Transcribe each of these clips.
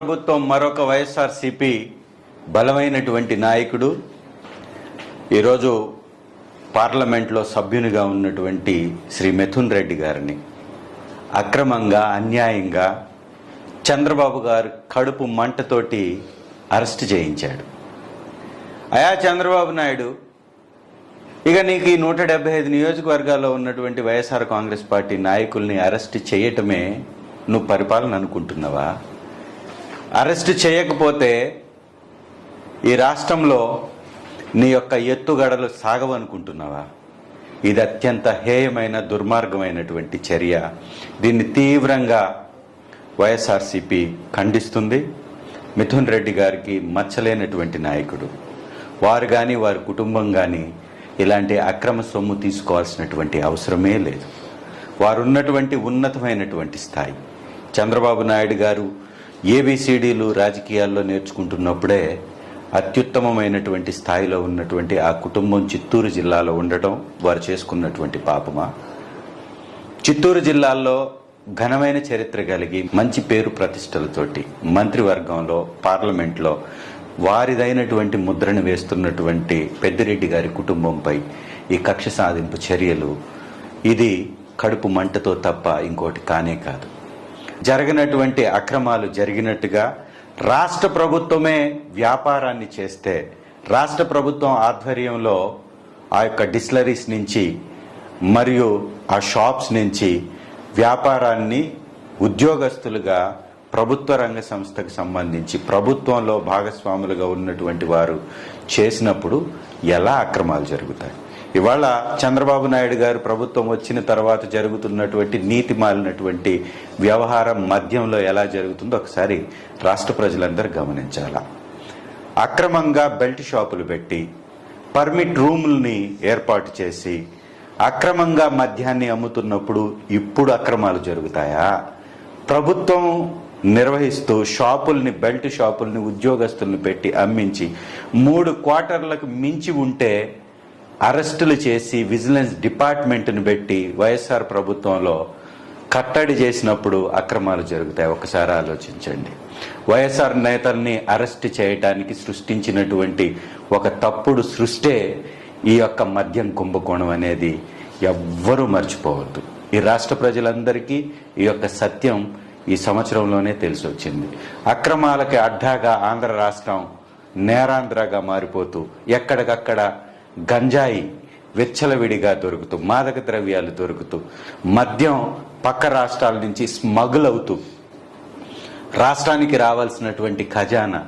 ప్రభుత్వం మరొక వైఎస్ఆర్సీపీ బలమైనటువంటి నాయకుడు ఈరోజు పార్లమెంట్లో సభ్యునిగా ఉన్నటువంటి శ్రీ మిథున్ రెడ్డి గారిని అక్రమంగా అన్యాయంగా చంద్రబాబు గారు కడుపు మంటతోటి అరెస్ట్ చేయించాడు. అయా చంద్రబాబు నాయుడు, ఇక నీకు ఈ 175 నియోజకవర్గాల్లో ఉన్నటువంటి వైఎస్ఆర్ కాంగ్రెస్ పార్టీ నాయకుల్ని అరెస్ట్ చేయటమే నువ్వు పరిపాలన అనుకుంటున్నావా? అరెస్ట్ చేయకపోతే ఈ రాష్ట్రంలో నీ యొక్క ఎత్తుగడలు సాగవనుకుంటున్నావా? ఇది అత్యంత హేయమైన దుర్మార్గమైనటువంటి చర్య. దీన్ని తీవ్రంగా వైఎస్ఆర్సీపీ ఖండిస్తుంది. మిథున్ రెడ్డి గారికి మచ్చలేనటువంటి నాయకుడు. వారు కానీ వారి కుటుంబం కానీ ఇలాంటి అక్రమ సొమ్ము తీసుకోవాల్సినటువంటి అవసరమే లేదు. వారు ఉన్నటువంటి ఉన్నతమైనటువంటి స్థాయి. చంద్రబాబు నాయుడు గారు ఏబిసిడీలు రాజకీయాల్లో నేర్చుకుంటున్నప్పుడే అత్యుత్తమమైనటువంటి స్థాయిలో ఉన్నటువంటి ఆ కుటుంబం చిత్తూరు జిల్లాలో ఉండటం వారు చేసుకున్నటువంటి పాపమా? చిత్తూరు జిల్లాలో ఘనమైన చరిత్ర కలిగి మంచి పేరు ప్రతిష్టలతోటి మంత్రివర్గంలో పార్లమెంట్లో వారిదైనటువంటి ముద్రను వేస్తున్నటువంటి పెద్దిరెడ్డి గారి కుటుంబంపై ఈ కక్ష సాధింపు చర్యలు ఇది కడుపు మంటతో తప్ప ఇంకోటి కానే కాదు. జరగనటువంటి అక్రమాలు జరిగినట్టుగా రాష్ట్ర ప్రభుత్వమే వ్యాపారాన్ని చేస్తే, రాష్ట్ర ప్రభుత్వం ఆధ్వర్యంలో ఆ యొక్క డిస్టిలరీస్ నుంచి మరియు ఆ షాప్స్ నుంచి వ్యాపారాన్ని ఉద్యోగస్తులుగా ప్రభుత్వ రంగ సంస్థకు సంబంధించి ప్రభుత్వంలో భాగస్వాములుగా ఉన్నటువంటి వారు చేసినప్పుడు ఎలా అక్రమాలు జరుగుతాయి? ఇవాళ చంద్రబాబు నాయుడు గారు ప్రభుత్వం వచ్చిన తర్వాత జరుగుతున్నటువంటి నీతి మాలినటువంటి వ్యవహారం మద్యంలో ఎలా జరుగుతుందో ఒకసారి రాష్ట్ర ప్రజలందరూ గమనించాలా. అక్రమంగా బెల్ట్ షాపులు పెట్టి పర్మిట్ రూముల్ని ఏర్పాటు చేసి అక్రమంగా మద్యాన్ని అమ్ముతున్నప్పుడు ఇప్పుడు అక్రమాలు జరుగుతాయా? ప్రభుత్వం నిర్వహిస్తూ షాపుల్ని, బెల్ట్ షాపుల్ని ఉద్యోగస్తుల్ని పెట్టి అమ్మించి 3 క్వార్టర్లకు మించి ఉంటే అరెస్టులు చేసి విజిలెన్స్ డిపార్ట్మెంట్ని పెట్టి వైఎస్ఆర్ ప్రభుత్వంలో కట్టడి చేసినప్పుడు అక్రమాలు జరుగుతాయి. ఒకసారి ఆలోచించండి. వైఎస్ఆర్ నేతల్ని అరెస్ట్ చేయడానికి సృష్టించినటువంటి ఒక తప్పుడు సృష్టే ఈ యొక్క మద్యం కుంభకోణం అనేది ఎవ్వరూ మర్చిపోవద్దు. ఈ రాష్ట్ర ప్రజలందరికీ ఈ యొక్క సత్యం ఈ సంవత్సరంలోనే తెలిసి వచ్చింది. అక్రమాలకి అడ్డాగా ఆంధ్ర రాష్ట్రం నేరాంధ్రగా మారిపోతూ ఎక్కడికక్కడ గంజాయి విచ్చలవిడిగా దొరుకుతూ, మాదక ద్రవ్యాలు దొరుకుతూ, మద్యం పక్క రాష్ట్రాల నుంచి స్మగుల్ అవుతూ రాష్ట్రానికి రావాల్సినటువంటి ఖజానా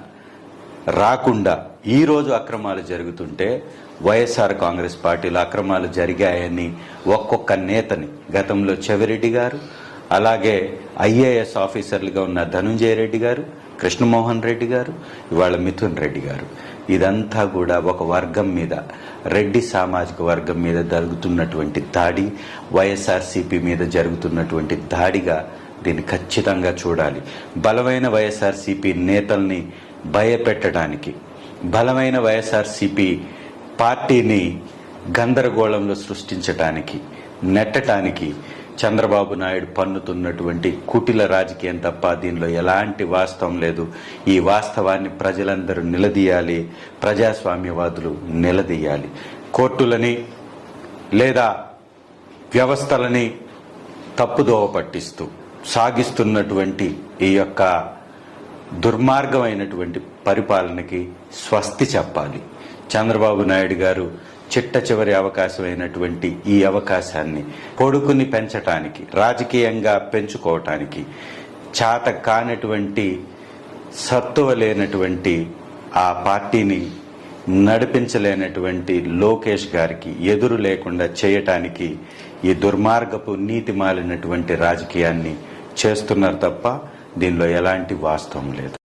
రాకుండా ఈరోజు అక్రమాలు జరుగుతుంటే వైఎస్ఆర్ కాంగ్రెస్ పార్టీలో అక్రమాలు జరిగాయని ఒక్కొక్క నేతని, గతంలో చెవిరెడ్డి గారు, అలాగే ఐఏఎస్ ఆఫీసర్లుగా ఉన్న ధనుంజయ రెడ్డి గారు, కృష్ణమోహన్ రెడ్డి గారు, ఇవాళ మిథున్ రెడ్డి గారు, ఇదంతా కూడా ఒక వర్గం మీద, రెడ్డి సామాజిక వర్గం మీద జరుగుతున్నటువంటి దాడి, వైఎస్ఆర్సీపీ మీద జరుగుతున్నటువంటి దాడిగా దీన్ని ఖచ్చితంగా చూడాలి. బలమైన వైఎస్ఆర్సీపీ నేతల్ని భయపెట్టడానికి, బలమైన వైఎస్ఆర్సీపీ పార్టీని గందరగోళంలో సృష్టించటానికి, నెట్టడానికి చంద్రబాబు నాయుడు పన్నుతున్నటువంటి కుటిల రాజకీయం తప్ప దీనిలో ఎలాంటి వాస్తవం లేదు. ఈ వాస్తవాన్ని ప్రజలందరూ నిలదీయాలి, ప్రజాస్వామ్యవాదులు నిలదీయాలి. కోర్టులని లేదా వ్యవస్థలని తప్పుదోవ పట్టిస్తూ సాగిస్తున్నటువంటి ఈ యొక్క దుర్మార్గమైనటువంటి పరిపాలనకి స్వస్తి చెప్పాలి. చంద్రబాబు నాయుడు గారు చిట్ట చివరి అవకాశమైనటువంటి ఈ అవకాశాన్ని కొడుకుని పెంచటానికి, రాజకీయంగా పెంచుకోవటానికి చేత కానటువంటి, సత్తువ లేనటువంటి ఆ పార్టీని నడిపించలేనటువంటి లోకేష్ గారికి ఎదురు లేకుండా చేయటానికి ఈ దుర్మార్గపు నీతి మాలినటువంటి రాజకీయాన్ని చేస్తున్నారు తప్ప దీనిలో ఎలాంటి వాస్తవం లేదు.